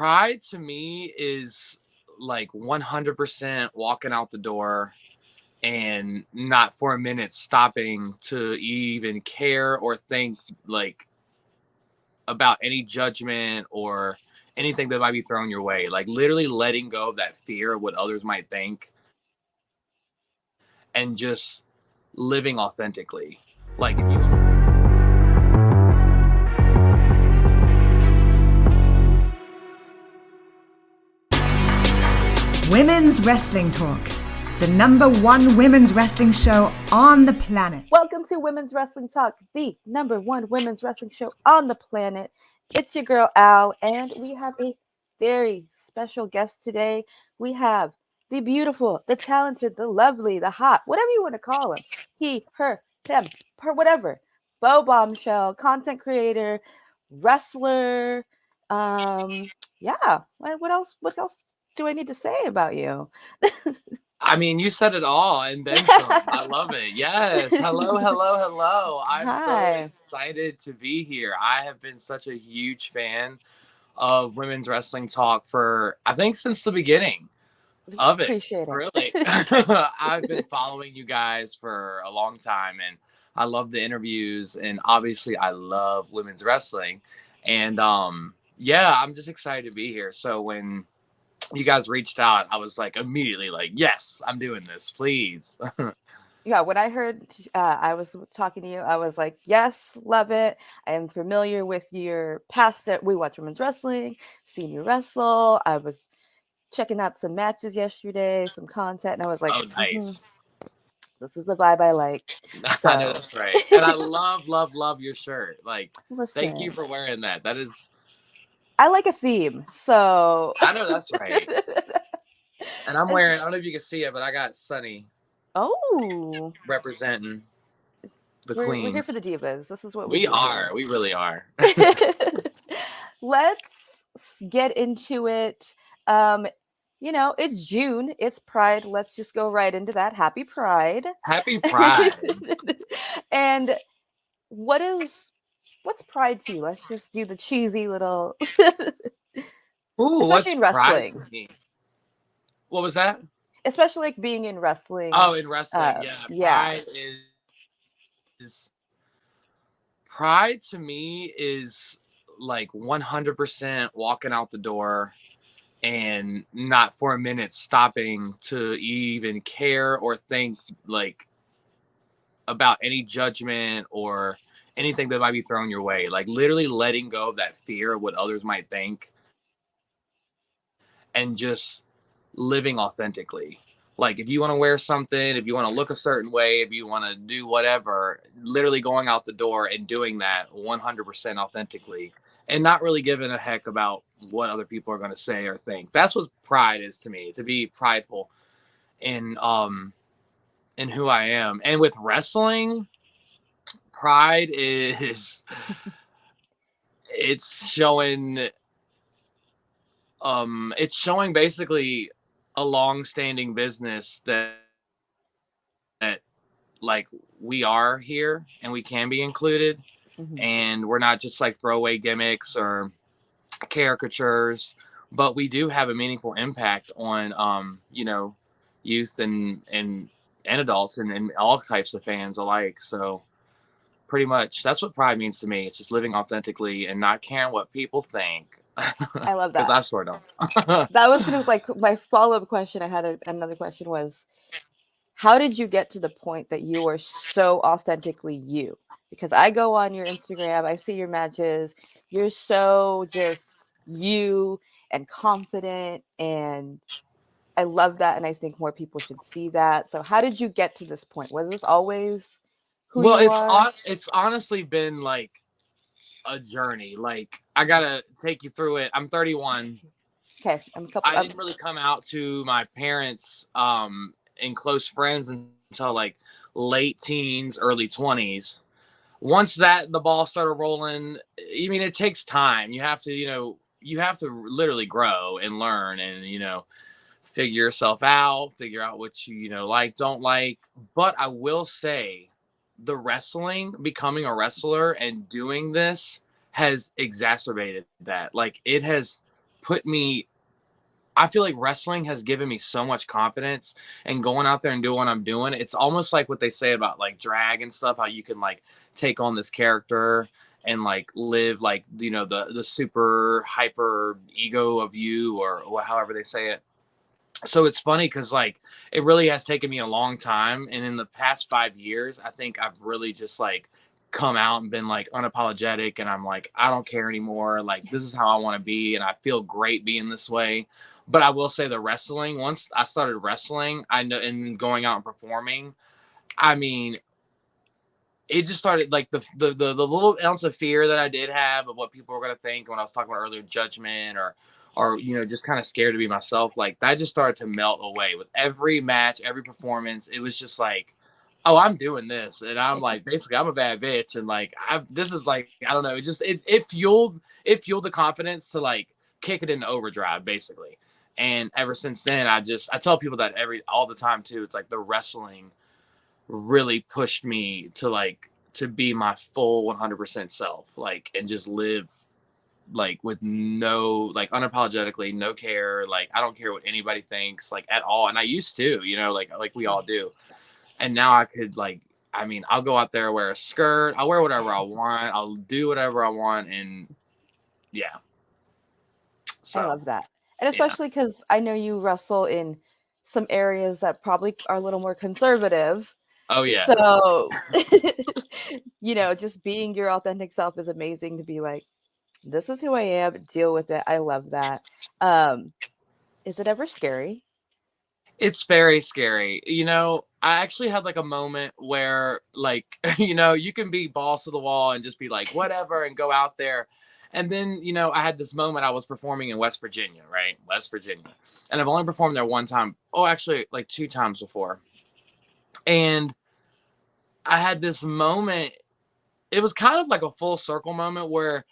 Pride to me is like 100% walking out the door and not for a minute stopping to even care or think like about any judgment or anything that might be thrown your way. Like literally letting go of that fear of what others might think and just living authentically. Like if you Women's Wrestling Talk, the #1 women's wrestling show on the planet. Welcome to Women's Wrestling Talk, the #1 women's wrestling show on the planet. It's your girl Al, and we have a very special guest today. We have the beautiful, the talented, the lovely, the hot, whatever you want to call him. He, her, him, her, whatever. Beauxx Bombshell, content creator, wrestler. Yeah. What else? What else do I need to say about you? I mean, you said it all and then some. I love it. Yes. Hello, hello, hello. I'm Hi. so excited to be here. I have been such a huge fan of Women's Wrestling Talk for, I think, since the beginning of it. Appreciate it. Really. I've been following you guys for a long time, and I love the interviews, and obviously I love women's wrestling. And yeah, I'm just excited to be here. So when you guys reached out, I was like immediately like, yes, I'm doing this, please. Yeah, when I heard I was talking to you, I was like, yes, love it. I am familiar with your past. That we watch women's wrestling, seen you wrestle. I was checking out some matches yesterday, some content, and I was like, Oh, nice. This is the vibe I like. So, I know that's right. And I love, love, love your shirt. Like, thank you listen, for wearing that. That is, I like a theme, so I know that's right. And I'm wearing, I don't know if you can see it, but I got Sunny Oh, representing the we're queen. here for the divas. This is what We do are. here. We really are. Let's get into it. You know, it's June, it's Pride. Let's just go right into that. Happy Pride. Happy Pride. And what's Pride to you? Let's just do the cheesy little Ooh, what's especially in Pride wrestling. to me? What was that? Especially like being in wrestling. Oh, in wrestling. Yeah. Pride to me is like 100% walking out the door and not for a minute stopping to even care or think like about any judgment or anything that might be thrown your way. Like literally letting go of that fear of what others might think and just living authentically. Like if you want to wear something, if you want to look a certain way, if you want to do whatever, literally going out the door and doing that 100% authentically and not really giving a heck about what other people are going to say or think. That's what pride is to me, to be prideful in who I am. And with wrestling, pride is it's showing basically a long-standing business that like we are here and we can be included, and we're not just like throwaway gimmicks or caricatures, but we do have a meaningful impact on youth and adults and all types of fans alike. So pretty much that's what pride means to me. It's just living authentically and not caring what people think. I love that. Because I sort of that was kind of like my follow-up question. I had another question was, how did you get to the point that you are so authentically you? Because I go on your Instagram, I see your matches, you're so just you and confident, and I love that, and I think more people should see that. So how did you get to this point? Was this always who you are? It's honestly been like a journey. Like I gotta take you through it. I'm 31. Okay, I didn't really come out to my parents and close friends until like late teens, early 20s. Once the ball started rolling, I mean, it takes time. You have to literally grow and learn and figure yourself out, figure out what you like, don't like. But I will say the wrestling, becoming a wrestler and doing this has exacerbated that. Like it has put me. I feel like wrestling has given me so much confidence, and going out there and doing what I'm doing. It's almost like what they say about like drag and stuff, how you can like take on this character and like live like, you know, the super hyper ego of you, or however they say it. So it's funny because like it really has taken me a long time, and in the past 5 years I think I've really just like come out and been like unapologetic, and I'm like, I don't care anymore, like this is how I want to be, and I feel great being this way. But I will say the wrestling, once I started wrestling, I know, and going out and performing, I mean, it just started like the little ounce of fear that I did have of what people were going to think when I was talking about earlier, judgment, or you know, just kind of scared to be myself, like that just started to melt away with every match, every performance. It was just like, oh, I'm doing this, and I'm like, basically I'm a bad bitch, and like this is like, I don't know, it fueled the confidence to like kick it into overdrive basically. And ever since then, I tell people that all the time too. It's like the wrestling really pushed me to like to be my full 100% self, like, and just live like with no, like unapologetically, no care, like I don't care what anybody thinks like at all. And I used to, you know, like we all do. And now I could like, I mean, I'll go out there, wear a skirt, I'll wear whatever I want, I'll do whatever I want. And yeah, I so love that. And yeah. especially because I know you wrestle in some areas that probably are a little more conservative. Oh yeah. So, you know, just being your authentic self is amazing to be like, this is who I am, deal with it. I love that. Um, is it ever scary? It's very scary. You know, I actually had like a moment where like, you know, you can be balls to the wall and just be like, whatever, and go out there. And then, you know, I had this moment. I was performing in West Virginia, right? West Virginia. And I've only performed there one time. Oh, actually, like 2 times before. And I had this moment. It was kind of like a full circle moment where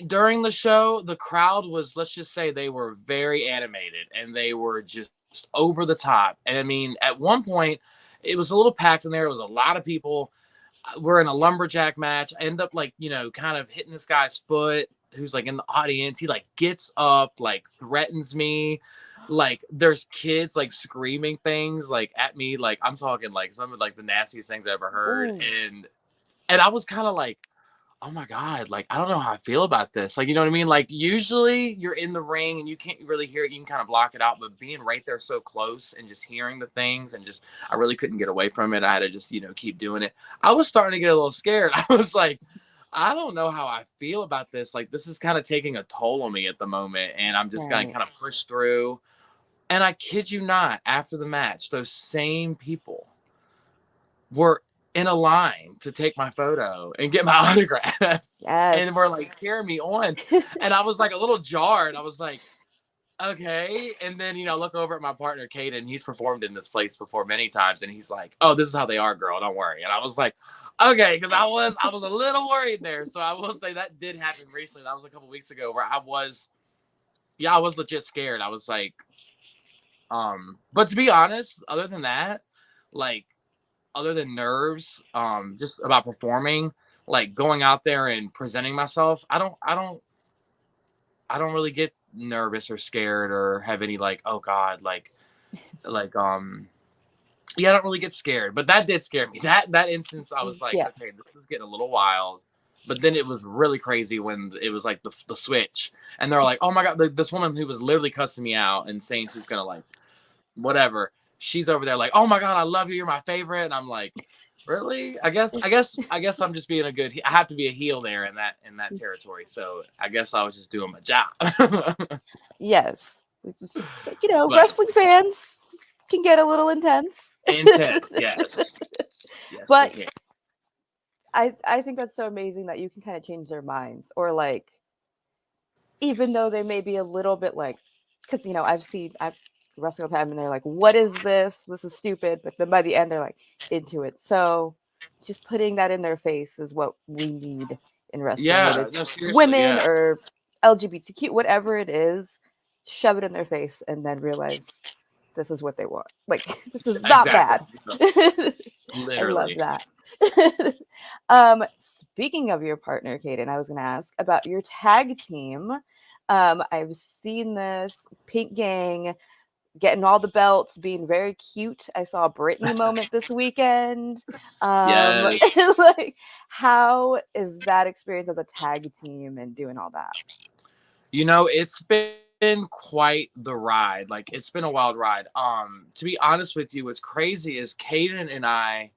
during the show, the crowd was, let's just say, they were very animated and they were just over the top. And I mean, at one point, it was a little packed in there. It was a lot of people. We're in a lumberjack match. I end up like, you know, kind of hitting this guy's foot who's like in the audience. He like gets up, like threatens me. Like there's kids like screaming things like at me. Like I'm talking like some of like the nastiest things I ever heard. Ooh, And I was kind of like, oh my God, like, I don't know how I feel about this. Like, you know what I mean? Like, usually you're in the ring and you can't really hear it. You can kind of block it out, but being right there so close and just hearing the things and just, I really couldn't get away from it. I had to just, you know, keep doing it. I was starting to get a little scared. I was like, I don't know how I feel about this. Like, this is kind of taking a toll on me at the moment. And I'm just going to right. kind of push through. And I kid you not, after the match, those same people were in a line to take my photo and get my autograph. And Yes. were like cheering me on. And I was like a little jarred. I was like, okay. And then, you know, look over at my partner, Caden. He's performed in this place before many times. And he's like, oh, this is how they are, girl. Don't worry. And I was like, okay. Cause I was a little worried there. So I will say that did happen recently. That was a couple weeks ago where I was legit scared. I was like, but to be honest, other than that, like, other than nerves, just about performing, like going out there and presenting myself, I don't really get nervous or scared or have any like, oh God, like yeah, I don't really get scared. But that did scare me. That instance, I was like, Yeah. okay, this is getting a little wild. But then it was really crazy when it was like the switch, and they're like, oh my God, this woman who was literally cussing me out and saying she's gonna like whatever. She's over there like, oh my God, I love you. You're my favorite. And I'm like, really? I guess I'm just being a good. I have to be a heel there in that territory. So I guess I was just doing my job. Yes. It's just, like, you know, But wrestling fans can get a little intense. intense, yes, yes, they But can. I think that's so amazing that you can kind of change their minds, or like, even though they may be a little bit like, because you know I've wrestled time and they're like, what is this? This is stupid. But then by the end they're like into it. So just putting that in their face is what we need in wrestling, whether Yeah, it's no, seriously, women yeah, or LGBTQ, whatever it is, shove it in their face and then realize this is what they want. Like, this is not exactly. bad. So, I love literally. that. Speaking of your partner, Kaden, I was going to ask about your tag team. I've seen this Pink Gang getting all the belts, being very cute. I saw a Britney moment this weekend. Yes. Like, how is that experience as a tag team and doing all that? It's been quite the ride. Like, it's been a wild ride. To be honest with you, what's crazy is Caden and I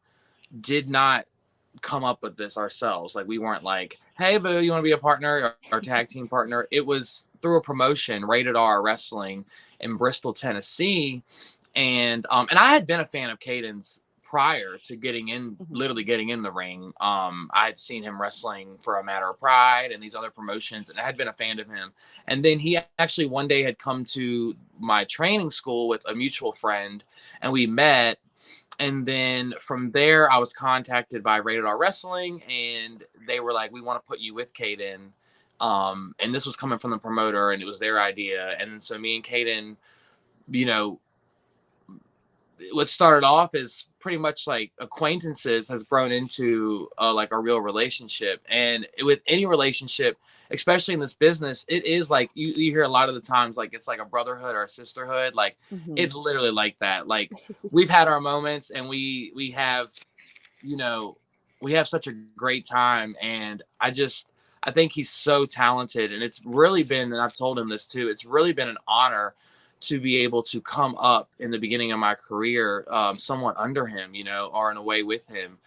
did not come up with this ourselves. Like, we weren't like, hey, boo, you want to be a partner or tag team partner? It was through a promotion, Rated R Wrestling in Bristol, Tennessee. And I had been a fan of Caden's prior to literally getting in the ring. I had seen him wrestling for A Matter of Pride and these other promotions, and I had been a fan of him. And then he actually one day had come to my training school with a mutual friend, and we met. And then from there, I was contacted by Rated R Wrestling, and they were like, "We want to put you with Caden." And this was coming from the promoter, and it was their idea. And so me and Caden, you know, what started off as pretty much like acquaintances has grown into like a real relationship. And with any relationship, especially in this business, it is like you hear a lot of the times like it's like a brotherhood or a sisterhood. Like it's literally like that. Like we've had our moments, and we have, you know, we have such a great time. And I think he's so talented, and it's really been, and I've told him this too, it's really been an honor to be able to come up in the beginning of my career, somewhat under him, or in a way with him.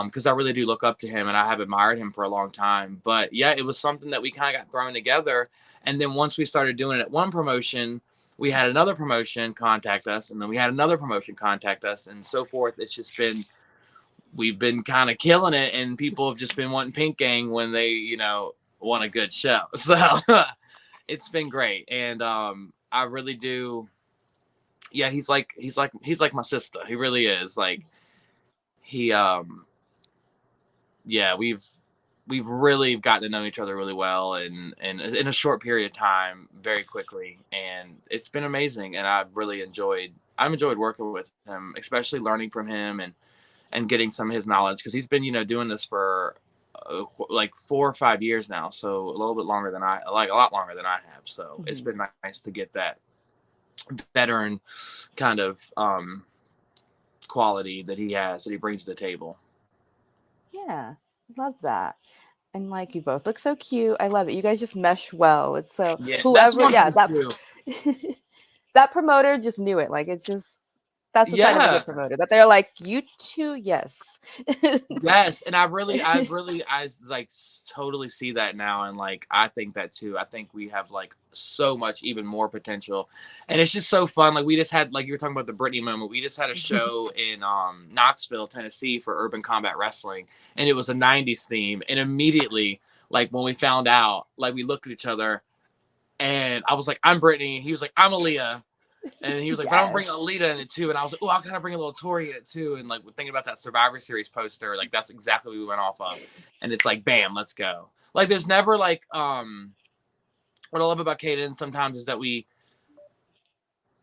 Because I really do look up to him, and I have admired him for a long time. But yeah, it was something that we kind of got thrown together. And then once we started doing it at one promotion, we had another promotion contact us, and then we had another promotion contact us, and so forth. It's just been, we've been kind of killing it, and people have just been wanting Pink Gang when they, want a good show. So it's been great. And I really do. Yeah, he's like my sister. He really is. Like he yeah, we've really gotten to know each other really well, and in a short period of time, very quickly. And it's been amazing, and I've enjoyed working with him, especially learning from him and getting some of his knowledge, because he's been, doing this for like 4 or 5 years now, so a little bit longer than a lot longer than I have. So it's been nice to get that veteran kind of quality that he brings to the table. Yeah, love that. And like, you both look so cute. I love it. You guys just mesh well. It's so Yeah, that's whoever, one yeah, thing that too. that promoter just knew it. Like, it's just, that's the sign of a Yeah. good promoter, that they're like, you two, yes. Yes, and I like totally see that now, and like I think that too. I think we have like so much even more potential, and it's just so fun. Like we just had, like you were talking about the Britney moment. We just had a show in Knoxville, Tennessee for Urban Combat Wrestling, and it was a '90s theme. And immediately, like when we found out, like we looked at each other, and I was like, "I'm Britney," and he was like, "I'm Aaliyah." And he was like, but I'm gonna bring Yes. Alita in it too. And I was like, oh, I'll kind of bring a little Tori in it too. And like, thinking about that Survivor Series poster, like that's exactly what we went off of. And it's like, bam, let's go. Like, there's never like, what I love about Kaden sometimes is that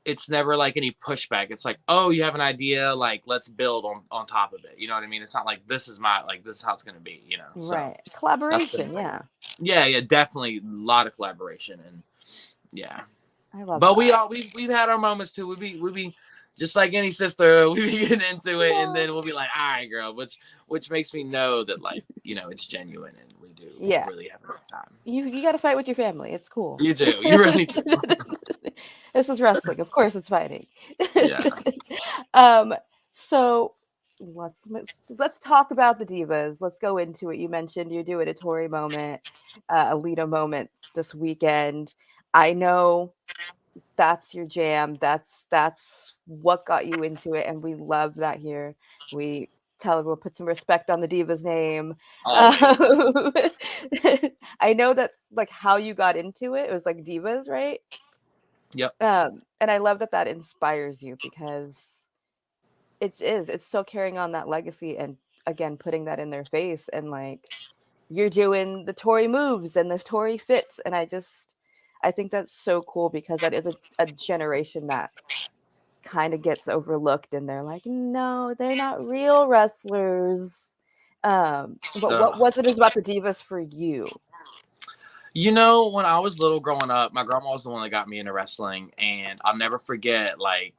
it's never like any pushback. It's like, oh, you have an idea, like let's build on top of it. You know what I mean? It's not like this is how it's gonna be. So Right. that's been Collaboration. great. Yeah. Yeah, definitely a lot of collaboration. And yeah. I love But that. we've had our moments too. We be just like any sister. We be getting into it, and Yeah. then we'll be like, "All right, girl," which makes me know that, like, it's genuine, and we do Yeah. really have a good time. You got to fight with your family. It's cool. You do. You really do. This is wrestling. Of course, it's fighting. Yeah. um. So let's talk about the divas. Let's go into it. You mentioned you're doing a Tori moment, a Lita moment this weekend. I know that's your jam. That's what got you into it, and we love that here. We tell everyone, put some respect on the diva's name. Always. I know that's like how you got into it. It was like divas, right? Yep. And I love that inspires you, because it's still carrying on that legacy, and again putting that in their face, and like, you're doing the Tory moves and the Tory fits, and I think that's so cool, because that is a generation that kind of gets overlooked, and they're like, no, they're not real wrestlers. But what was it about the divas for you? You know, when I was little growing up, my grandma was the one that got me into wrestling, and I'll never forget. Like,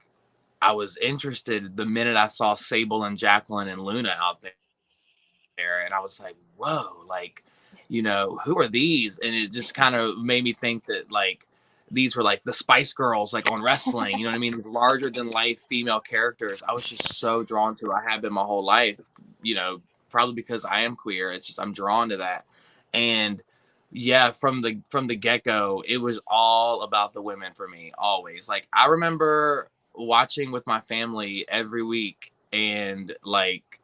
I was interested the minute I saw Sable and Jacqueline and Luna out there, and I was like, "Whoa!" Like, who are these? And it just kind of made me think that like these were like the Spice Girls, like on wrestling. You know what I mean? These larger than life female characters. I was just so drawn to. I have been my whole life. You know, probably because I am queer. It's just I'm drawn to that, and yeah, from the get-go it was all about the women for me, always. Like, I remember watching with my family every week, and like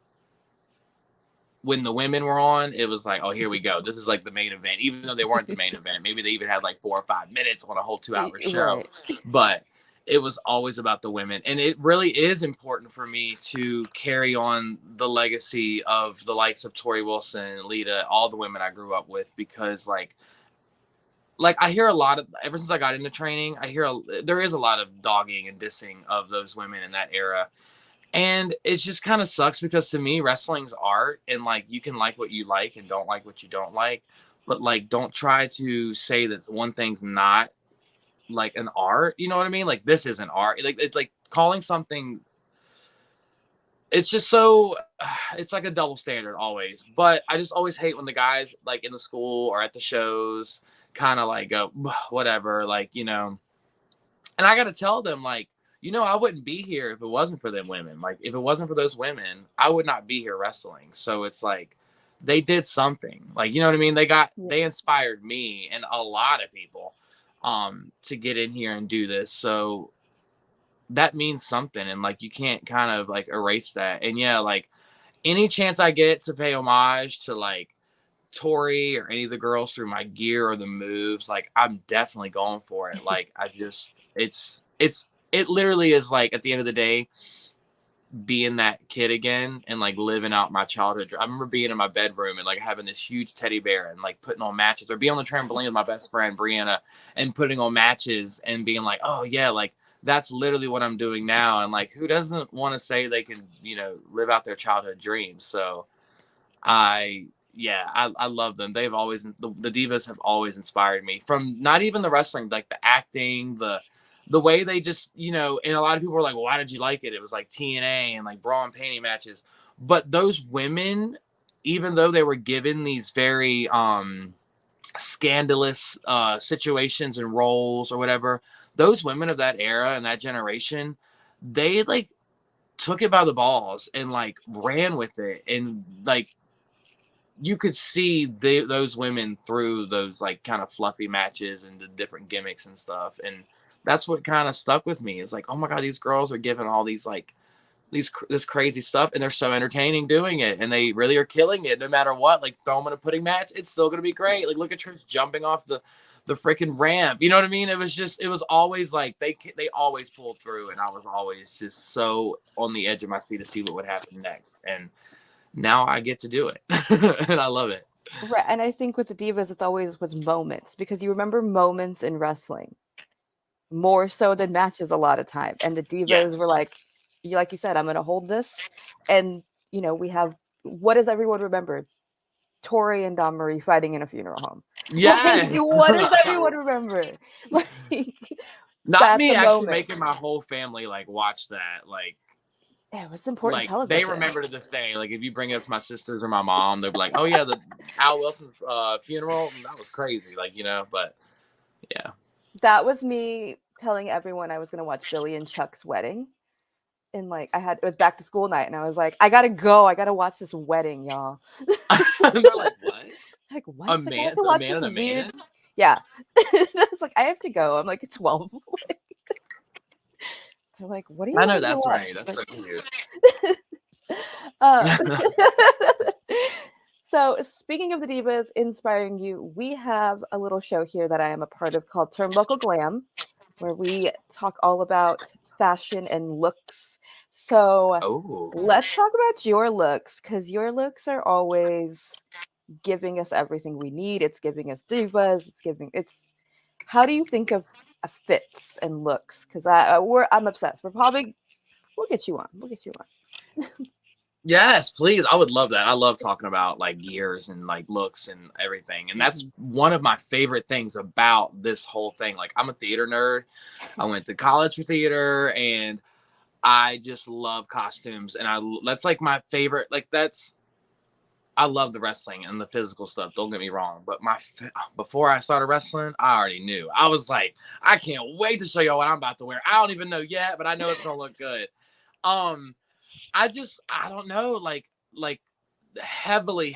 when the women were on, it was like, oh, here we go, this is like the main event, even though they weren't the main event. Maybe they even had like 4 or 5 minutes on a whole 2 hour show, Right. but it was always about the women. And it really is important for me to carry on the legacy of the likes of Tori Wilson, Lita, all the women I grew up with, because like I hear a lot of, ever since I got into training, there is a lot of dogging and dissing of those women in that era. And it just kind of sucks, because to me, wrestling's art, and like you can like what you like and don't like what you don't like, but like don't try to say that one thing's not like an art. You know what I mean? Like, this isn't art. Like, it's like calling something, it's just so, it's like a double standard always. But I just always hate when the guys like in the school or at the shows kind of like go whatever, like, and I got to tell them, like, I wouldn't be here if it wasn't for them women. Like, if it wasn't for those women, I would not be here wrestling. So it's like they did something. Like, you know what I mean? Yeah. They inspired me and a lot of people to get in here and do this. So that means something, and like you can't kind of like erase that. And yeah, like any chance I get to pay homage to like Tori or any of the girls through my gear or the moves, like I'm definitely going for it. Like, I just, it literally is like, at the end of the day, being that kid again and like living out my childhood. I remember being in my bedroom and like having this huge teddy bear and like putting on matches, or being on the trampoline with my best friend Brianna and putting on matches and being like, oh yeah, like that's literally what I'm doing now. And like, who doesn't want to say they can, live out their childhood dreams? So I yeah, I love them. They've always, the Divas have always inspired me, from not even the wrestling, like the acting, the way they just, and a lot of people were like, well, why did you like it? It was like TNA and like bra and panty matches. But those women, even though they were given these very scandalous situations and roles or whatever, those women of that era and that generation, they like took it by the balls and like ran with it, and like you could see those women through those like kind of fluffy matches and the different gimmicks and stuff. And that's what kind of stuck with me, is like, oh my god, these girls are giving all these like this crazy stuff, and they're so entertaining doing it, and they really are killing it no matter what. Like, throw them in a pudding match, it's still gonna be great. Like, look at Trish jumping off the freaking ramp, you know what I mean? It was always like they always pulled through, and I was always just so on the edge of my seat to see what would happen next. And now I get to do it. And I love it. Right. And I think with the Divas, it's always was moments, because you remember moments in wrestling more so than matches a lot of time. And the Divas were Yes. like you said, I'm going to hold this. And, we have, what does everyone remember? Tori and Don Marie fighting in a funeral home. Like, Yes. what does everyone remember? Like, Not that's me a actually moment. making my whole family like watch that. Yeah, it was important Like they television. remember to this day. Like, if you bring it up to my sisters or my mom, they'll be like, "Oh yeah, the Al Wilson funeral, that was crazy." Like, but yeah. That was me telling everyone I was going to watch Billy and Chuck's wedding. And like it was back to school night, and I was like, I gotta go. I gotta watch this wedding, y'all. And they're like, "What? Like, what? A It's like I have man, to a watch man this and a weird. man?" Yeah. I was like, I have to go. I'm like 12. They're like, what do you I want know us to that's watch? right. That's so cute. uh, so speaking of the Divas inspiring you, we have a little show here that I am a part of called Turnbuckle Glam, where we talk all about fashion and looks. So Oh. let's talk about your looks, because your looks are always giving us everything we need. It's giving us divas. It's. How do you think of fits and looks? Because I'm obsessed. We'll get you on. We'll get you on. Yes, please. I would love that. I love talking about like gears and like looks and everything. And that's Mhm. one of my favorite things about this whole thing. Like, I'm a theater nerd. I went to college for theater, and I just love costumes. And that's like my favorite. Like, I love the wrestling and the physical stuff. Don't get me wrong. But before I started wrestling, I already knew. I was like, I can't wait to show y'all what I'm about to wear. I don't even know yet, but I know it's going to look good. Um, I don't know, like heavily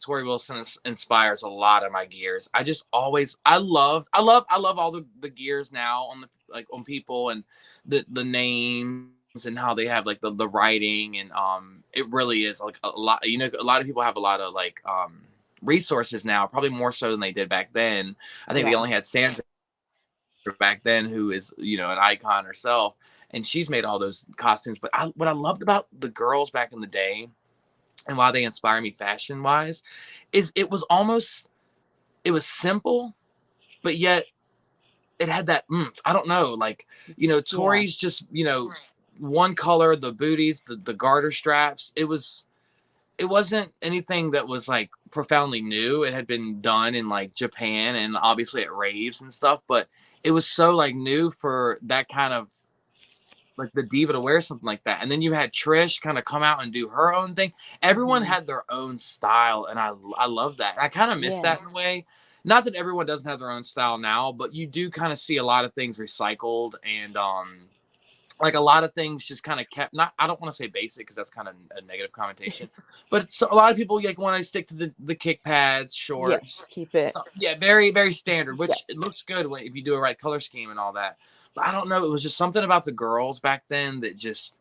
Tori Wilson inspires a lot of my gears. I just always I love all the gears now on the like on people and the names and how they have like the writing and it really is like a lot, you know, a lot of people have a lot of like resources now, probably more so than they did back then. I think they Yeah. only had Sandra back then, who is, you know, an icon herself, and she's made all those costumes. But what I loved about the girls back in the day, and why they inspire me fashion wise, is it was simple, but yet it had that I don't know, like, you know, Yeah. Tori's just, you know, one color, the booties, the garter straps. It wasn't anything that was like profoundly new. It had been done in like Japan and obviously at raves and stuff, but it was so like new for that kind of like the diva to wear something like that. And then you had Trish kind of come out and do her own thing. Everyone Hmm. had their own style, and I love that. I kind of miss Yeah. that in a way. Not that everyone doesn't have their own style now, but you do kind of see a lot of things recycled and like a lot of things just kind of kept, not, I don't want to say basic because that's kind of a negative connotation, but a lot of people like want to stick to the kick pads, Yes. shorts. Keep it. So, yeah, very standard, Yeah. which it looks good if you do a right color scheme and all that. But I don't know, it was just something about the girls back then that just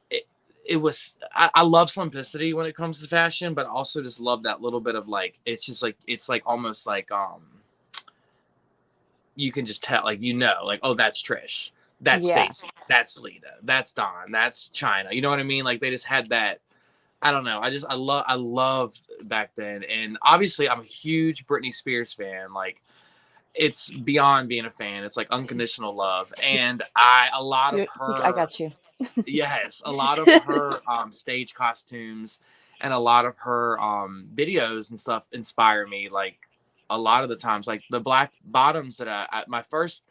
it, it was, I love simplicity when it comes to fashion, but also just love that little bit of like, it's just like, it's like almost like you can just tell, like, you know, like, oh, that's Trish, that's Yeah. Stacy, that's Lita, that's Dawn, that's China. You know what I mean? Like, they just had that. I don't know. I loved back then, and obviously, I'm a huge Britney Spears fan. Like, it's beyond being a fan. It's like unconditional love, and a lot of I her, got you. yes, a lot of her stage costumes and a lot of her videos and stuff inspire me. Like, a lot of the times, like the black bottoms that my first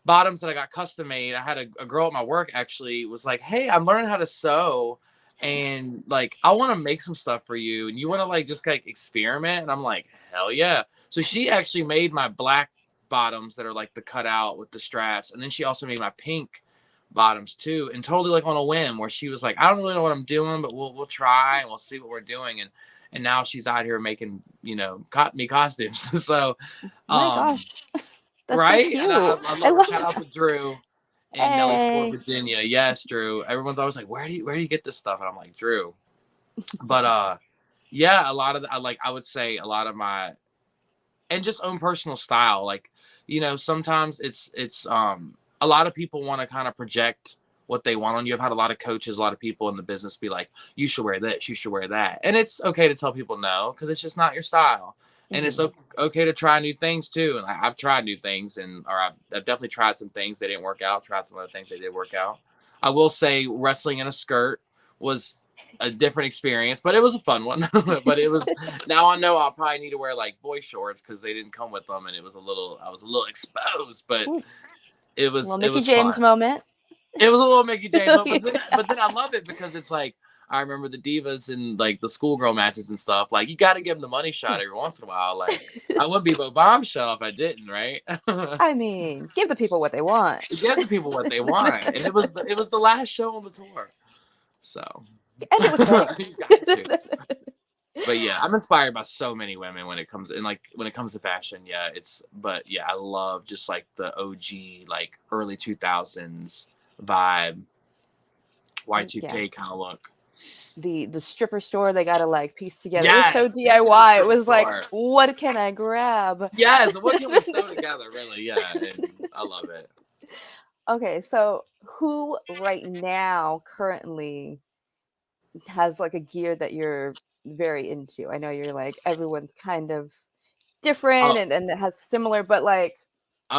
bottoms that I got custom made. I had a girl at my work actually was like, "Hey, I'm learning how to sew, and like I want to make some stuff for you, and you want to like just like experiment." And I'm like, "Hell yeah!" So she actually made my black bottoms that are like the cutout with the straps, and then she also made my pink bottoms too, and totally like on a whim, where she was like, "I don't really know what I'm doing, but we'll try and we'll see what we're doing." And now she's out here making, you know, me costumes. So, My um, gosh. That's so right? And cute. I I love her. love Shout out to that. Drew in Nellysport, Hey. Virginia. Yes, Drew. Everyone's always like, where do you get this stuff? And I'm like, Drew. But yeah, a lot of I would say a lot of my, and just own personal style. Like, you know, sometimes it's a lot of people want to kind of project what they want on you. I've had a lot of coaches, a lot of people in the business be like, you should wear this, you should wear that. And it's okay to tell people no, because it's just not your style. And it's Hmm. okay to try new things too. And I've tried new things, or I've definitely tried some things that didn't work out, tried some other things that did work out. I will say wrestling in a skirt was a different experience, but it was a fun one. But it was, now I know I'll probably need to wear like boy shorts because they didn't come with them, and I was a little exposed, but Ooh, little it Mickey was James fun. moment. It was a little Mickey James, Yeah. but then I love it because it's like I remember the divas and like the schoolgirl matches and stuff. Like, you got to give them the money shot every once in a while. Like, I wouldn't be Beauxx Bombshell if I didn't, right? I mean, give the people what they want. Give the people what they want, and it was the last show on the tour, so And it was fun. you got to. But yeah, I'm inspired by so many women when it comes when it comes to fashion. Yeah, but yeah, I love just like the OG like early 2000s vibe, Yeah. Y2K kind of look. The stripper store they gotta like piece together. It was so Yes, take me to the DIY. It strip was like, store. what can I grab? Yes, what can we sew together? Really, yeah, and I love it. Okay, so who right now currently has like a gear that you're very into? I know you're like everyone's kind of Oh, different and it has similar, but like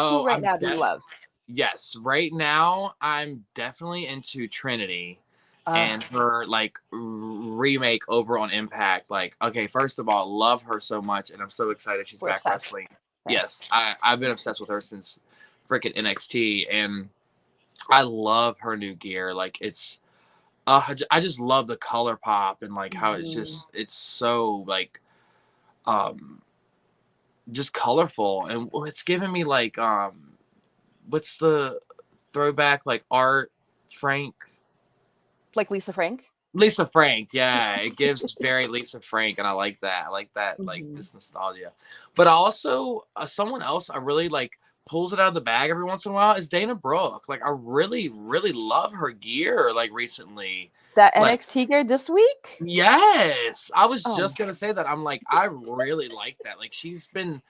who oh, right now do you love? yes. Right now, I'm definitely into Trinity. and her like remake over on Impact. Like, okay, first of all, love her so much, and I'm so excited she's We're back obsessed. wrestling. Yes, Yes. I've been obsessed with her since freaking NXT, and I love her new gear. Like, it's I just love the color pop and like how it's so like um just colorful, and it's giving me like what's the throwback like Art Frank. Like Lisa Frank. Lisa Frank, yeah, it gives very Lisa Frank, and I like that. I like that, like Mhm. this nostalgia. But also, someone else I really like pulls it out of the bag every once in a while is Dana Brooke. Like, I really, really love her gear. Like recently, That like NXT gear this week? yes, I was Oh. just gonna say that. I'm like, I really like that. Like, she's been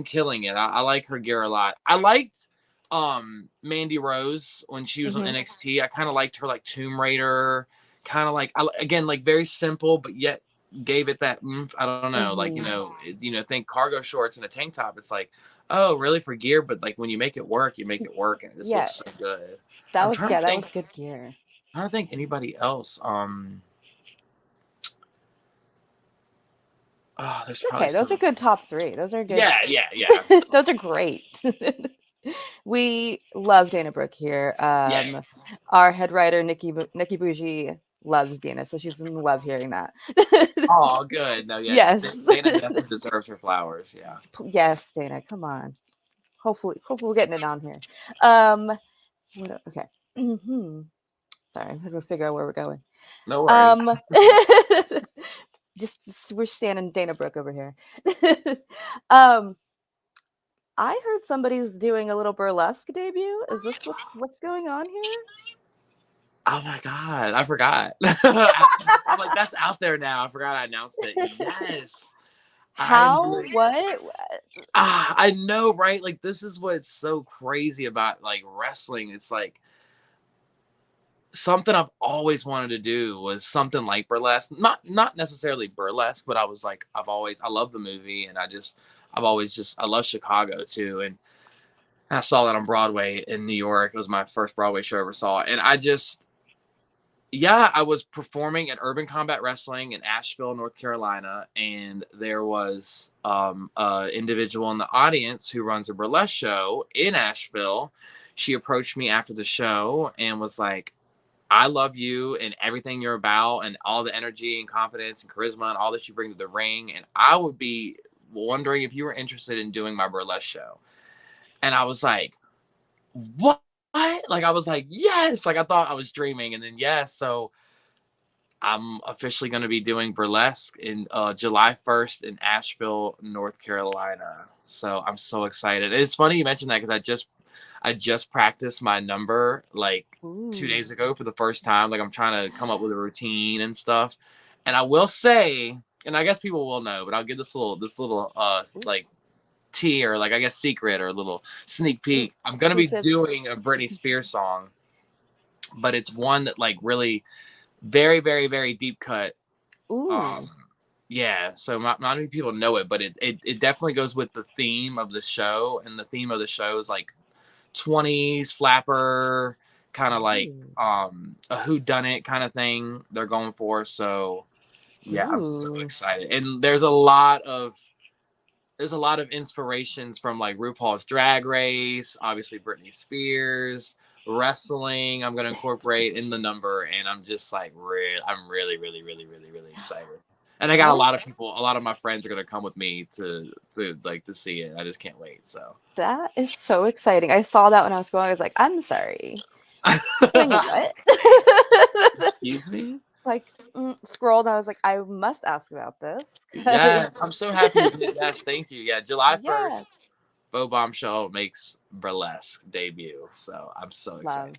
killing it. I like her gear a lot. I liked Mandy Rose when she was on Mhm. NXT. I kind of liked her like Tomb Raider, kind of like again like very simple but yet gave it that I don't know, like Mhm. think cargo shorts and a tank top. It's like, oh really, for gear, but like when you make it work, you make it work, and it just Yeah, looks so good. that I'm was trying to that think. was good gear. I don't think anybody else. Oh, there's probably Okay, those are some. good top 3. Those are good. Yeah, yeah, yeah. Those are great. We love Dana Brooke here. Yeah. Our head writer Nikki Bougie loves Dana, so she's in love hearing that. Oh, good. No, yeah. Yes. Dana definitely deserves her flowers. Yeah. Yes, Dana, come on. Hopefully we're getting it on here. Um okay. Sorry, I'm trying to figure out where we're going. No worries. Um just we're standing Dana Brooke over here. um I heard somebody's doing a little burlesque debut. Is this what's going on here? Oh my god, I forgot. I'm like, that's out there now. I forgot I announced it. Yes. I'm How? What? I know, right? Like, this is what's so crazy about like wrestling. It's like something I've always wanted to do was something like burlesque. Not necessarily burlesque, but I was like, I love the movie, and I love Chicago too. And I saw that on Broadway in New York. It was my first Broadway show I ever saw. And I was performing at Urban Combat Wrestling in Asheville, North Carolina. And there was an individual in the audience who runs a burlesque show in Asheville. She approached me after the show and was like, I love you and everything you're about, and all the energy and confidence and charisma and all that you bring to the ring. And I would be wondering if you were interested in doing my burlesque show. And I was like, what? Like, I was like, yes. Like, I thought I was dreaming. And then, yes. So I'm officially going to be doing burlesque in July 1st in Asheville, North Carolina. So I'm so excited. It's funny you mentioned that because I just practiced my number like 2 days Ooh. ago for the first time. Like, I'm trying to come up with a routine and stuff. And I will say, and I guess people will know, but I'll give this little Ooh. like tea, or like I guess secret, or a little sneak Ooh. peek. I'm gonna be Exclusive. doing a Britney Spears song, but it's one that like really very, very, very deep cut. Ooh. Um, yeah, so not many people know it, but it definitely goes with the theme of the show, and the theme of the show is like 20s flapper, kind of like Ooh. a whodunit kind of thing they're going for. So yeah, I'm so Ooh. excited, and there's a lot of inspirations from like RuPaul's Drag Race, obviously Britney Spears, wrestling. I'm gonna incorporate in the number, and I'm just like, I'm really, really, really, really, really excited. And I got That a lot is of people. A lot of my friends are gonna come with me to see it. I just can't wait. So, that is so exciting. I saw that when I was going. I was like, I'm sorry. Doing what? excuse me. Like scrolled. I was like, I must ask about this because Yes, I'm so happy you did. Yes, thank you. Yeah, July yeah, 1st, Beauxx Bombshell makes burlesque debut. So I'm so excited.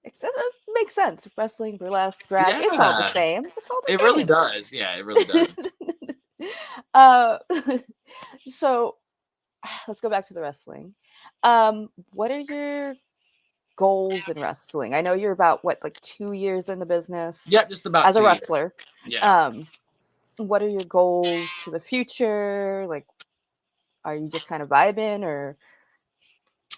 love. That makes sense. Wrestling, burlesque, drag. It's all the Yeah, same. It's all it really the does. Yeah, it really does. same. uh, so let's go back to the wrestling. What are your goals in wrestling? I know you're about what, like 2 years in the Yeah, business just about as a 2 years. wrestler. Yeah. Um, what are your goals for the future? Like, are you just kind of vibing or?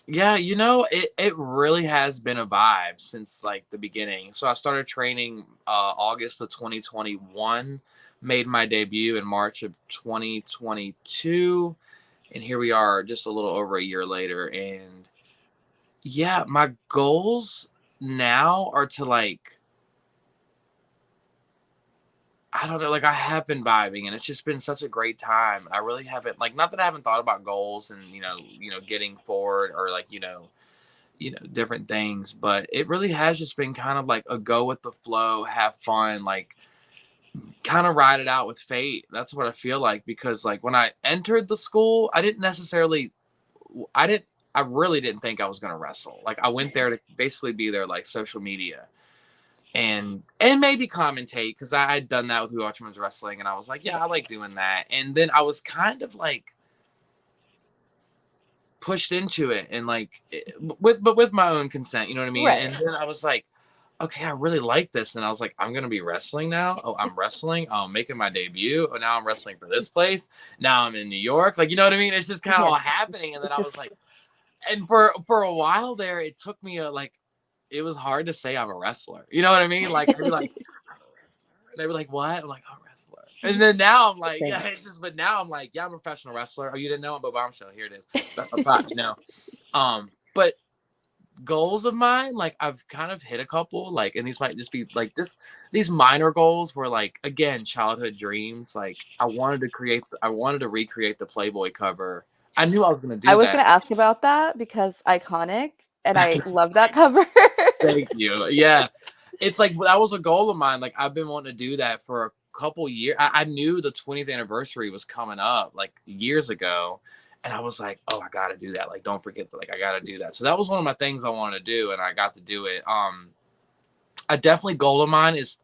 Yeah, it really has been a vibe since like the beginning. So I started training August of 2021, made my debut in March of 2022, and here we are just a little over a year later. And yeah, my goals now are to like, I don't know, like I have been vibing and it's just been such a great time. I really haven't, like, not that I haven't thought about goals and getting forward or like, different things, but it really has just been kind of like a go with the flow, have fun, like kind of ride it out with fate. That's what I feel like, because like when I entered the school, I didn't I really didn't think I was going to wrestle. Like I went there to basically be their like social media and maybe commentate, because I had done that with Who Watch Women's Wrestling and I was like, yeah, I like doing that. And then I was kind of like pushed into it and like with my own consent, you know what I mean? Right. And then I was like, okay, I really like this. And I was like, I'm gonna be wrestling now. Oh, I'm wrestling. Oh, I'm making my debut. Oh, now I'm wrestling for this place. Now I'm in New York. Like, you know what I mean? It's just kind of Yeah. all happening. And then It's I was just like, and for a while there, it took me like, it was hard to say I'm a wrestler. You know what I mean? Like I'd be like, I'm a wrestler. And they were like, what? I'm like, I'm a wrestler. And then now I'm like, yeah, it's just, but now I'm like, yeah, I'm a professional wrestler. Oh, you didn't know? I'm a Bombshell. Here it is. But goals of mine, like I've kind of hit a couple, like, and these might just be like these minor goals were like, again, childhood dreams. Like I wanted to recreate the Playboy cover. I knew I was gonna I do was gonna that. ask about that because iconic, and I love that cover. Thank you. Yeah. It's like that was a goal of mine. Like I've been wanting to do that for a couple years. I knew the 20th anniversary was coming up like years ago. And I was like, oh, I gotta do that. Like, don't forget that, like, I gotta do that. So that was one of my things I wanted to do, and I got to do it. A definitely goal of mine is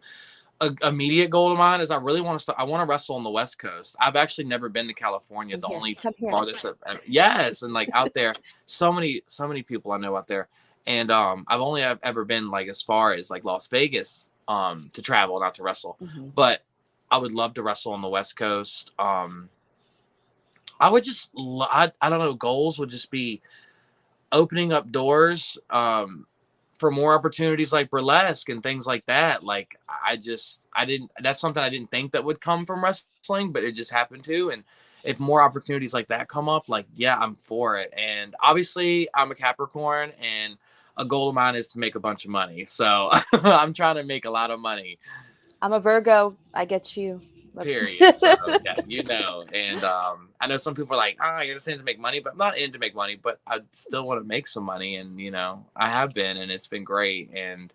a immediate goal of mine is I really want to start. I want to wrestle on the West Coast. I've actually never been to California. Come The here, only come here. farthest, yes, and like out there, so many people I know out there, and I've only ever been like as far as like Las Vegas, to travel, not to wrestle, but I would love to wrestle on the West Coast. I would just, I don't know, goals would just be opening up doors, for more opportunities like burlesque and things like that. Like I didn't, that's something I didn't think that would come from wrestling, but it just happened to. And if more opportunities like that come up, like, yeah, I'm for it. And obviously I'm a Capricorn, and a goal of mine is to make a bunch of money. So I'm trying to make a lot of money. I'm a Virgo. I get you. Period. So yeah, and I know some people are like, you're just in to make money, but I'm not in to make money, but I still want to make some money, and I have been, and it's been great. And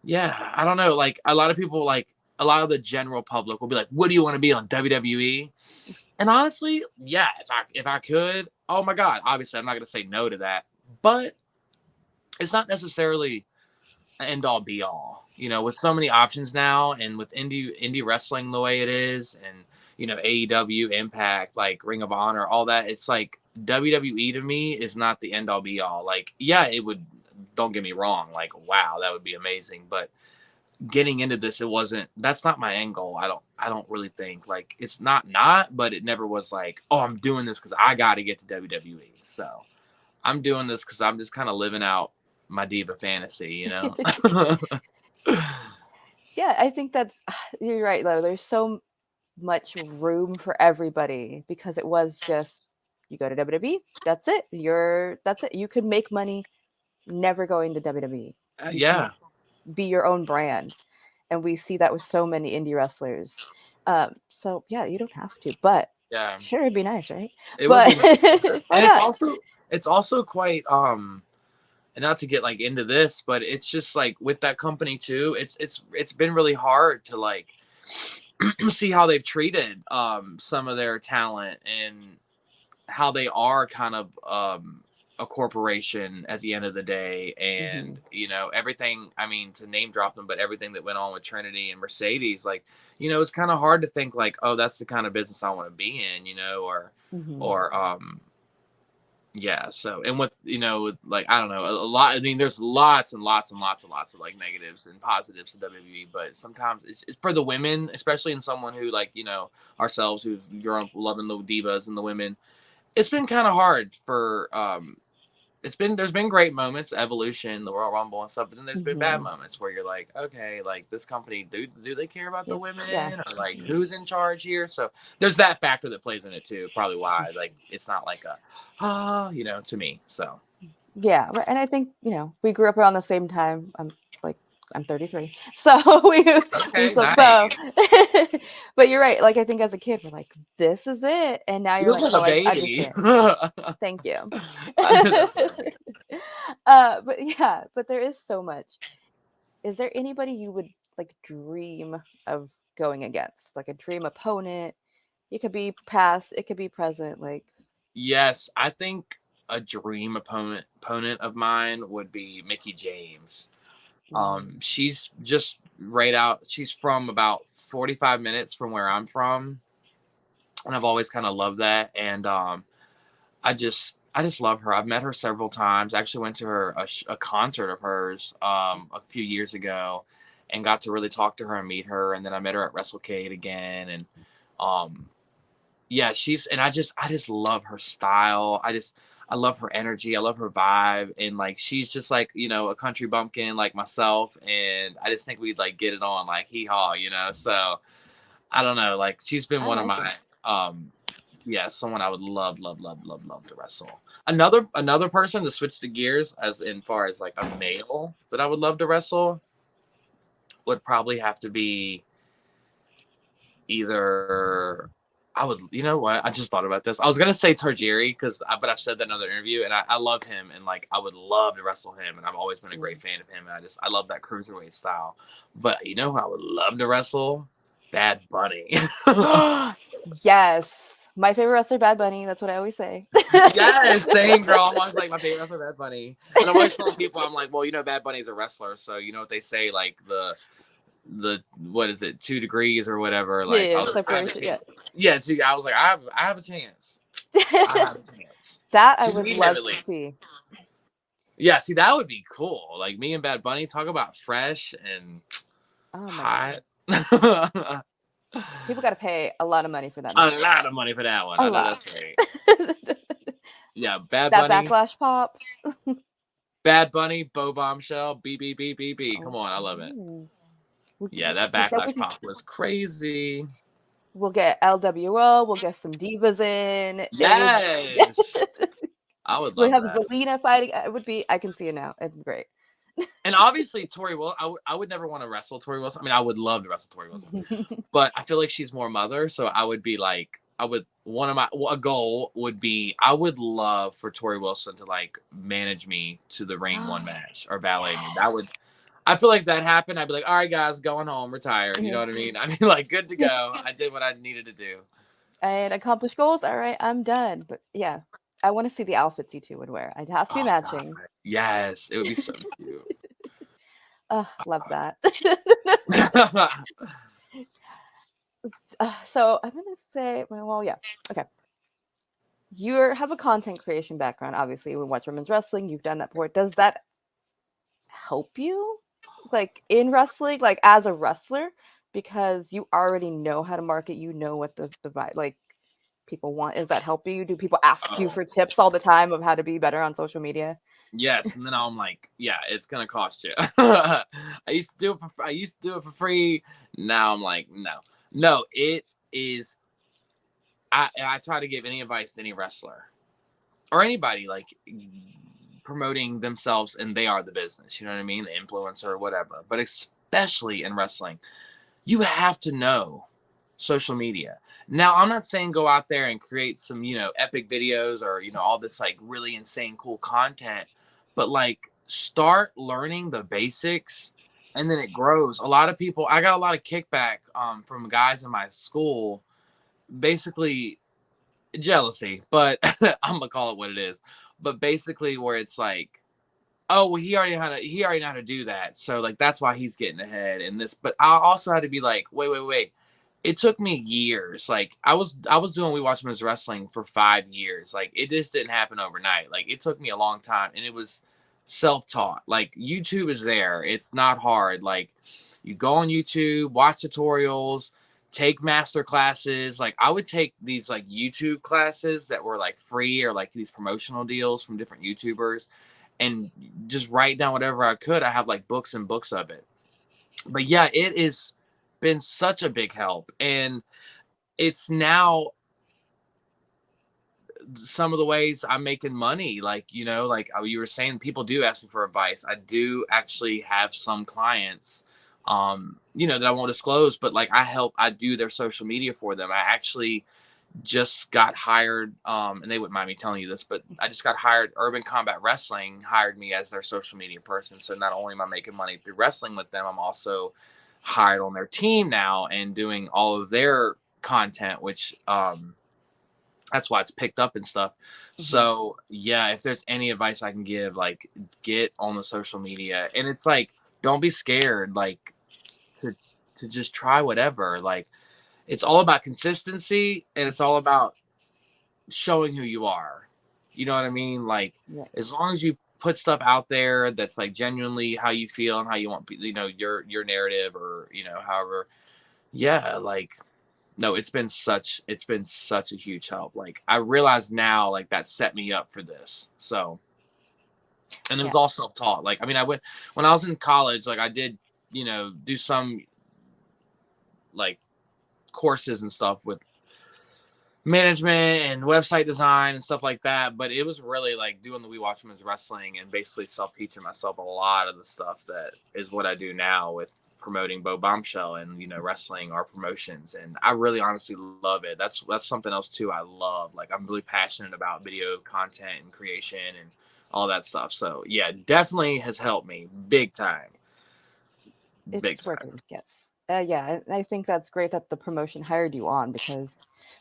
yeah, I don't know, like a lot of people, like a lot of the general public will be like, what do you want to be on, WWE? And honestly, yeah, if I could, oh my god, obviously I'm not gonna say no to that, but it's not necessarily end all be all, with so many options now, and with indie wrestling the way it is, and AEW, Impact, like Ring of Honor, all that. It's like WWE to me is not the end all be all. Like, yeah, it would, don't get me wrong, like, wow, that would be amazing, but getting into this, that's not my end goal. I don't really think, like, it's not, but it never was like, oh, I'm doing this because I got to get to WWE. So I'm doing this because I'm just kind of living out my diva fantasy. Yeah, I think that's you're right, though. There's so much room for everybody because it was just you go to WWE, that's it. That's it. You could make money never going to WWE. You can Yeah. be your own brand, and we see that with so many indie wrestlers. So yeah, you don't have to, but Yeah, sure, it'd be nice, right? it would But be nice. why And not? it's also quite, and not to get like into this, but it's just like with that company too, it's been really hard to like see how they've treated some of their talent, and how they are kind of a corporation at the end of the day. And everything, I mean, to name drop them, but everything that went on with Trinity and Mercedes, like, it's kind of hard to think like, oh, that's the kind of business I want to be in, or yeah. So, and with like, I don't know, a lot, I mean, there's lots and lots and lots and lots of like negatives and positives to WWE, but sometimes it's for the women, especially in someone who, like, ourselves, who grew up loving the divas and the women. It's been kind of hard for there's been great moments, Evolution, the Royal Rumble and stuff, but then there's been bad Hmm. moments where you're like, okay, like this company, do they care about the women, Yes. or like who's in charge here? So there's that factor that plays in it too. Probably why like it's not like to me. So Yeah, and I think we grew up around the same time. I'm 33, so we okay, still nice. so. But you're right. Like I think as a kid, we're like, this is it, and now You you're look like, like oh, a I baby. understand. Thank you. That's right. But yeah, but there is so much. Is there anybody you would like dream of going against, like a dream opponent? It could be past, it could be present. Like, Yes, I think a dream opponent of mine would be Mickey James. mm, She's just right out. She's from about 45 minutes from where I'm from, and I've always kind of loved that. And I just love her. I've met her several times. I actually went to a concert of hers a few years ago, and got to really talk to her and meet her. And then I met her at WrestleCade again, and um, yeah, I just love her style. I love her energy. I love her vibe. And like she's just like, a country bumpkin like myself. And I just think we'd like get it on like hee haw. So I don't know. Like she's been I one of like my it. someone I would love, love, love, love, love to wrestle. Another person to switch the gears as in far as like a male that I would love to wrestle would probably have to be either I would, you know what? I just thought about this. I was gonna say Tarjiri but I've said that in another interview, and I love him, and like I would love to wrestle him, and I've always been a great fan of him, and I love that cruiserweight style. But you know who I would love to wrestle? Bad Bunny. Yes, my favorite wrestler, Bad Bunny. That's what I always say. Yes, same girl. I'm always like my favorite wrestler, Bad Bunny, and I'm always telling people, I'm like, well, Bad Bunny's a wrestler, so you know what they say, like the what is it, 2 degrees or whatever. Like I Yeah, was like, I have a separation. Yeah. chance. Yeah, so I was like, I have a chance. I have a chance. That I To would meet him love at to least. see. Yeah, see, that would be cool. Like me and Bad Bunny talk about fresh and Oh my hot. god, people got to pay a lot of money for that A match. lot of money for that one. A I know lot. that's right. Yeah, Bad That Bunny, backlash pop. Bo Bombshell, B. Come Oh, on, I love it. ooh. Yeah, that Then backlash pop was crazy. we'll get LWO. We'll get some divas in. It would. Yes, I would We'll love have that. Zelina fighting. It would be. I can see it now. It'd be great. And obviously, Tori Wilson, I would never want to wrestle Tori Wilson. I mean, I would love to wrestle Tori Wilson, but I feel like she's more mother. So I would be like, a goal would be, I would love for Tori Wilson to like manage me to the Ring One match or ballet me. I feel like if that happened, I'd be like, all right, guys, going home, retired. You know what I mean? I mean, like, good to go. I did what I needed to do. And accomplish goals. All right, I'm done. But yeah, I want to see the outfits you two would wear. It has to be Oh, God. matching. Yes, it would be so cute. Love that. So I'm gonna say, well, yeah, okay. You have a content creation background. Obviously, you watch women's wrestling. You've done that before. Does that help you, like in wrestling, like as a wrestler, because you already know how to market? You know what the like people want. Is that helping you? Do people ask you Oh, for tips all the time of how to be better on social media? yes, and then I'm like, yeah, it's gonna cost you. I used to do it for free. Now I'm like, no. It is. I try to give any advice to any wrestler or anybody like promoting themselves, and they are the business. You know what I mean? The influencer or whatever. But especially in wrestling, you have to know social media. Now, I'm not saying go out there and create some, epic videos or, all this like really insane cool content, but like start learning the basics and then it grows. I got a lot of kickback from guys in my school, basically jealousy, but I'm gonna call it what it is. But basically where it's like, oh well, he already know how to do that. So like that's why he's getting ahead in this. But I also had to be like, wait. It took me years. Like I was doing We Watch Men's Wrestling for 5 years. Like it just didn't happen overnight. Like it took me a long time, and it was self-taught. Like YouTube is there. It's not hard. Like you go on YouTube, watch tutorials, take master classes. Like I would take these like YouTube classes that were like free or like these promotional deals from different YouTubers and just write down whatever I could. I have like books and books of it. But yeah, it has been such a big help. And it's now some of the ways I'm making money. Like, you know, like you were saying, people do ask me for advice. I do actually have some clients, you know, that I won't disclose, but like I do their social media for them. I actually just got hired, and they wouldn't mind me telling you this, but I just got hired. Urban Combat Wrestling hired me as their social media person. So not only am I making money through wrestling with them, I'm also hired on their team now and doing all of their content, which, that's why it's picked up and stuff. So yeah, if there's any advice I can give, like get on the social media, and it's like, don't be scared, like to just try whatever. Like it's all about consistency and it's all about showing who you are. You know what I mean? Like Yeah. as long as you put stuff out there that's like genuinely how you feel and how you want, you know, your narrative or, you know, however, yeah, like no, it's been such a huge help. Like I realize now, like that set me up for this. So, and it was Yeah. all self-taught. Like, I mean, I went when I was in college, like I did, you know, do some like courses and stuff with management and website design and stuff like that. But it was really like doing the We Watch Women's Wrestling and basically self-teaching myself a lot of the stuff that is what I do now with promoting Beauxx Bombshell and, you know, wrestling our promotions. And I really honestly love it. That's something else too I love. Like I'm really passionate about video content and creation and all that stuff. So yeah, definitely has helped me big time. Big It's time. working. Yes. Yeah, I think that's great that the promotion hired you on, because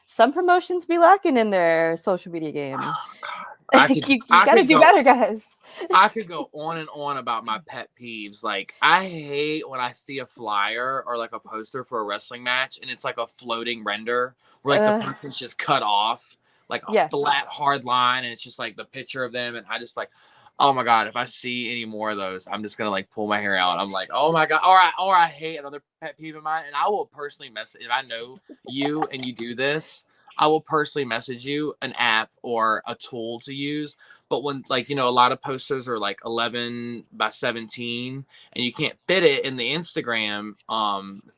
some promotions be lacking in their social media game. Oh, God. You got to do better, guys. I could go on and on about my pet peeves. Like, I hate when I see a flyer or like a poster for a wrestling match and it's like a floating render where like the person's just cut off, like a Yeah. flat, hard line, and it's just like the picture of them. And I just like, oh my God, if I see any more of those, I'm just going to like pull my hair out. I'm like, oh my God. Or I hate another pet peeve of mine. And I will personally message, if I know you and you do this, I will personally message you an app or a tool to use. But when, like, you know, a lot of posters are like 11 by 17 and you can't fit it in the Instagram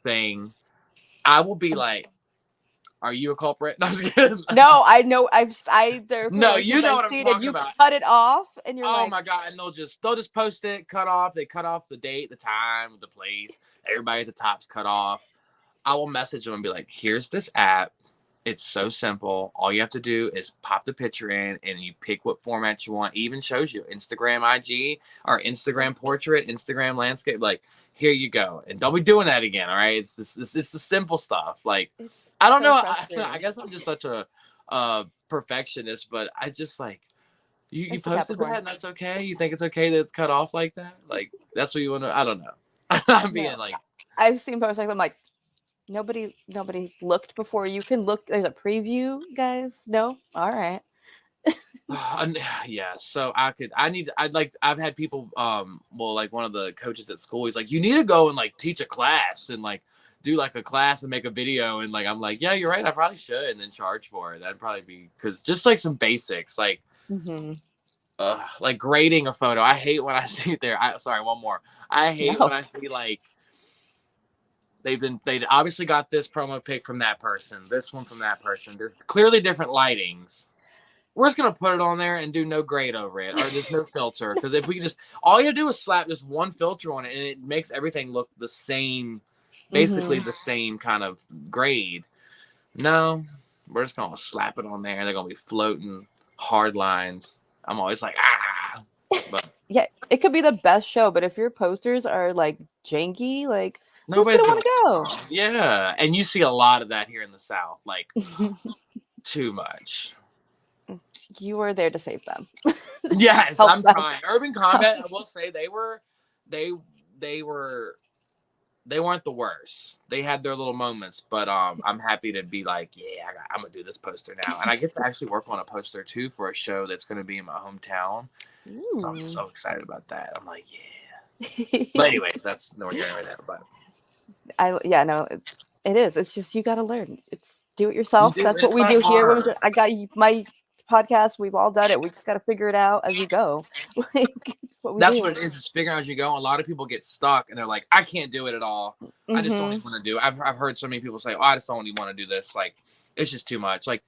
thing, I will be like, are you a culprit? No, I was kidding. No, I know. There are No, you know what I'm seen, talking and you about. cut it off, and you're Oh like, my God. And they'll just post it, cut off. They cut off the date, the time, the place. Everybody at the top's cut off. I will message them and be like, here's this app. It's so simple. All you have to do is pop the picture in and you pick what format you want. It even shows you Instagram IG or Instagram portrait, Instagram landscape. Like, here you go. And don't be doing that again. All right. It's it's the simple stuff. Like, it's I don't so know. frustrating. I guess I'm just such a perfectionist, but I just like, you It's the posted Capricorn. that and that's okay. You think it's okay that it's cut off like that? Like, that's what you want to, I don't know. I'm being No. like, I've seen posts like that. I'm like, nobody looked before. You can look. There's a preview, guys. No, all right. yeah, so I've had people, well, like one of the coaches at school, he's like, you need to go and like teach a class and like do like a class and make a video. And like, I'm like, yeah, you're right, I probably should, and then charge for it. That'd probably be, because just like some basics, like like grading a photo. I hate when I see sorry, one more. I hate when I see like they obviously got this promo pic from that person, this one from that person. They're clearly different lightings. We're just gonna put it on there and do no grade over it, or there's no filter. Because if we just, all you do is slap just one filter on it, and it makes everything look the same, basically the same kind of grade. No, we're just gonna slap it on there. They're gonna be floating hard lines. I'm always like, but yeah, it could be the best show, but if your posters are like janky, like nobody's who's gonna want to go? Yeah, and you see a lot of that here in the South, like too much. You were there to save them. Yes, Help I'm them. trying. Urban Combat, I will say they weren't the worst. They had their little moments, but I'm happy to be like, yeah, I'm gonna do this poster now, and I get to actually work on a poster too for a show that's gonna be in my hometown. Ooh. So I'm so excited about that. I'm like, yeah. But anyways, that's no, we're getting right now. But It is. It's just you got to learn. It's do it You yourself. do. That's what It's we not do here. hard. I got my podcast. We've all done it. We just got to figure it out as you go. Like it's what we That's do. what it is. It's figuring out as you go. A lot of people get stuck and they're like, I can't do it at all. I just don't Mm-hmm. even want to do it. I've heard so many people say, oh, I just don't even want to do this. Like, it's just too much. Like,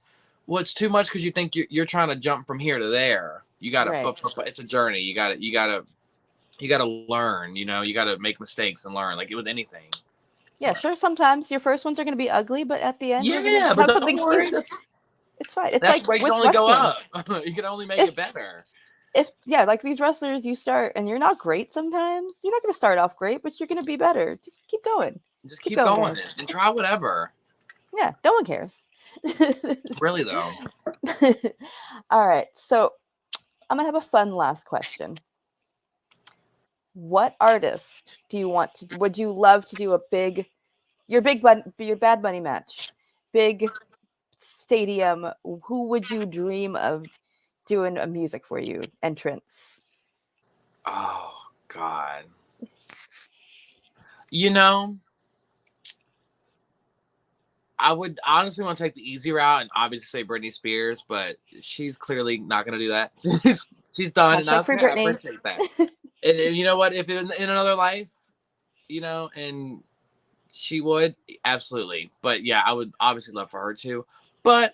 well, it's too much because you think you're trying to jump from here to there. You got to, Right. it's a journey. You got to learn, you know, you got to make mistakes and learn, like with anything. Yeah, sure. Sometimes your first ones are going to be ugly, but at the end, you're going Yeah, to but have don't something. worry. It's fine. It's That's like where you can with only go wrestling. up. You can only make it If better. yeah, like these wrestlers, you start and you're not great sometimes. You're not going to start off great, but you're going to be better. Just keep going. Just Keep keep going, going guys. and try whatever. Yeah, no one cares. Really, though. All right, so I'm gonna have a fun last question. What artist do you want to? Would you love to do your Bad Bunny match, big stadium? Who would you dream of doing a music for you entrance? Oh, God. You know, I would honestly want to take the easy route and obviously say Britney Spears, but she's clearly not going to do that. She's done, and Hashtag that's free okay. I Britney. appreciate that. And you know what? If in another life, you know, and she would, absolutely. But yeah, I would obviously love for her to. But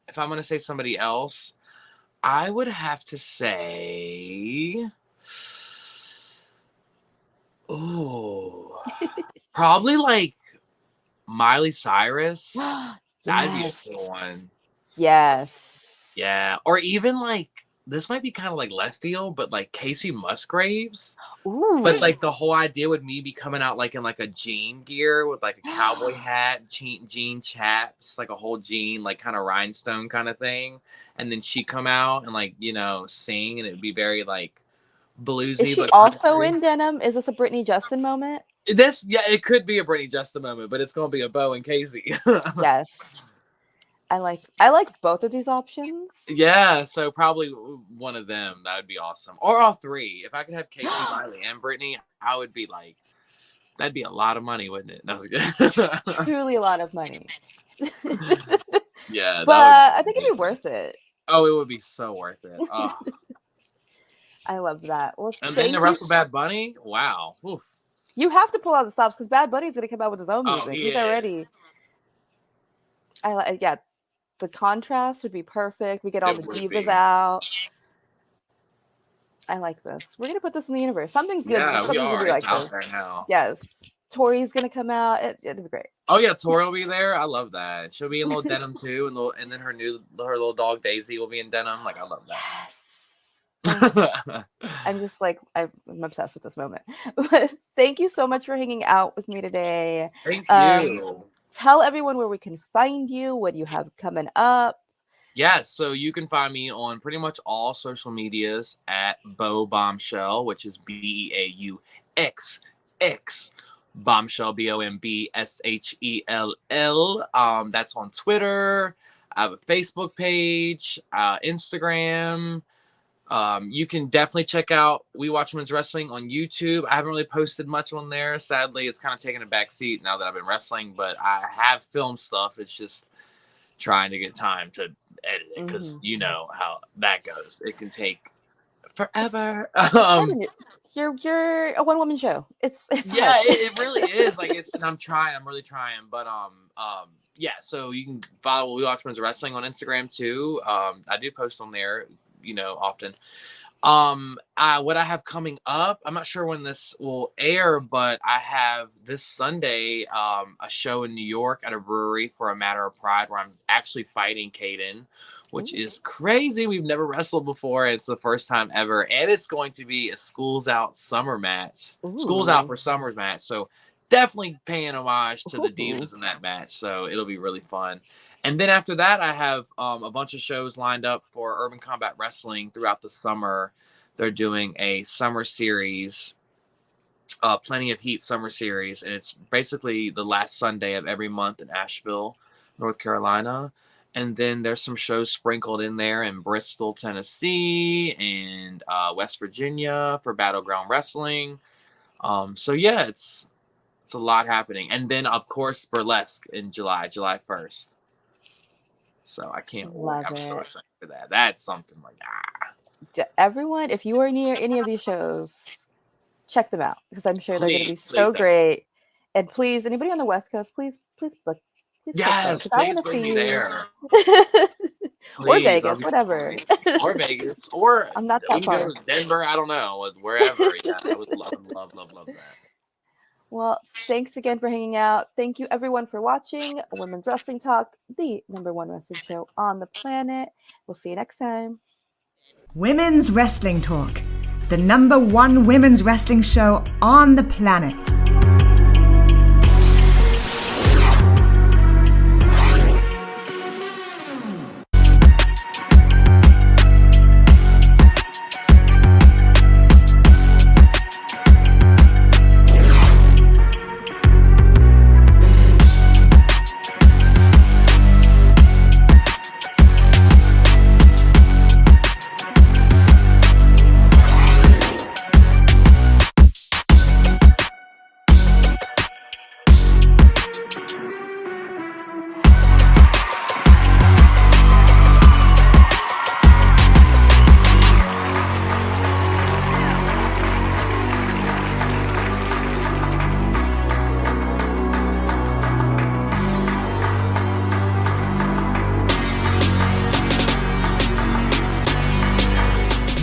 if I'm going to say somebody else, I would have to say, oh, probably like Miley Cyrus. That'd be a Yes, cool one. yes. Yeah. Or even like, this might be kind of like left field, but like Casey Musgraves. But Ooh. like the whole idea would me be coming out like in like a jean gear with like a cowboy hat, jean chaps, like a whole jean, like kind of rhinestone kind of thing. And then she come out and like, you know, sing, and it would be very like Is bluesy, she but also country. in denim? Is this a Britney Justin moment? This, yeah, it could be a Britney Justin moment, but it's gonna be a Bo and Casey. Yes. I like both of these options. Yeah, so probably one of them. That would be awesome, or all three. If I could have Casey, Miley, and Britney, I would be like, that'd be a lot of money, wouldn't it? No, Truly a lot of money. yeah, But that would be I think it'd great. be worth it. Oh, it would be so worth it. Oh. I love that. Well, And then the thank you. Russell Bad Bunny, wow. Oof. You have to pull out the stops because Bad Bunny's gonna come out with his own Oh, music. he He's already. is. Yeah. The contrast would be perfect. We get all It the would divas be. out. I like this. We're gonna put this in the universe. Something's good. Yeah, we Something's gonna are. be It's like out this. there now. Yes. Tori's gonna come out. It'll be great. Oh yeah, Tori will be there. I love that. She'll be in little denim too, and then her little dog Daisy will be in denim. Like I love Yes. that. I'm just like I'm obsessed with this moment. But thank you so much for hanging out with me today. Thank Um, you. Tell everyone where we can find you, what you have coming up. Yes, so you can find me on pretty much all social medias at Beauxx Bombshell, which is BAUXX Bombshell, BOMBSHELL. That's on Twitter. I have a Facebook page, Instagram. You can definitely check out We Watch Women's Wrestling on YouTube. I haven't really posted much on there. Sadly, it's kind of taken a back seat now that I've been wrestling, but I have filmed stuff. It's just trying to get time to edit it because you know how that goes. It can take forever. You're a one woman show. It's Yeah, hard. it really is. Like and I'm trying. I'm really trying. But yeah. So you can follow We Watch Women's Wrestling on Instagram too. I do post on there, you know, often. What I have coming up, I'm not sure when this will air, but I have this Sunday a show in New York at a brewery for a Matter of Pride where I'm actually fighting Kaden, which is crazy. We've never wrestled before. It's the first time ever, and it's going to be a Schools Out summer match. Schools Out for Summers match. So definitely paying homage to the divas in that match. So it'll be really fun. And then after that, I have a bunch of shows lined up for Urban Combat Wrestling throughout the summer. They're doing a summer series, Plenty of Heat summer series, and it's basically the last Sunday of every month in Asheville, North Carolina. And then there's some shows sprinkled in there in Bristol, Tennessee, and West Virginia for Battleground Wrestling. So yeah, it's It's a lot happening. And then, of course, Burlesque in July 1st. So I can't wait. I'm so excited for that. That's something like, Everyone, if you are near any of these shows, check them out because I'm sure they're going to be so do. great. And please, anybody on the West Coast, please book. Yes, because I want to bring see me you. there. Or Vegas, whatever. Or Vegas, or I'm not we that can far. go to Denver. I don't know, wherever. Yeah, I would love that. Well, thanks again for hanging out. Thank you everyone for watching Women's Wrestling Talk, the #1 wrestling show on the planet. We'll see you next time. Women's Wrestling Talk, the #1 women's wrestling show on the planet.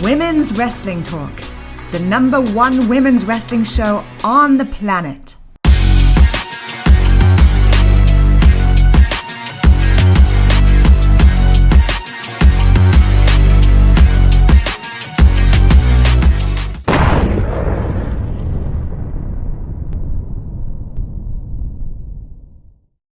Women's Wrestling Talk, the #1 women's wrestling show on the planet.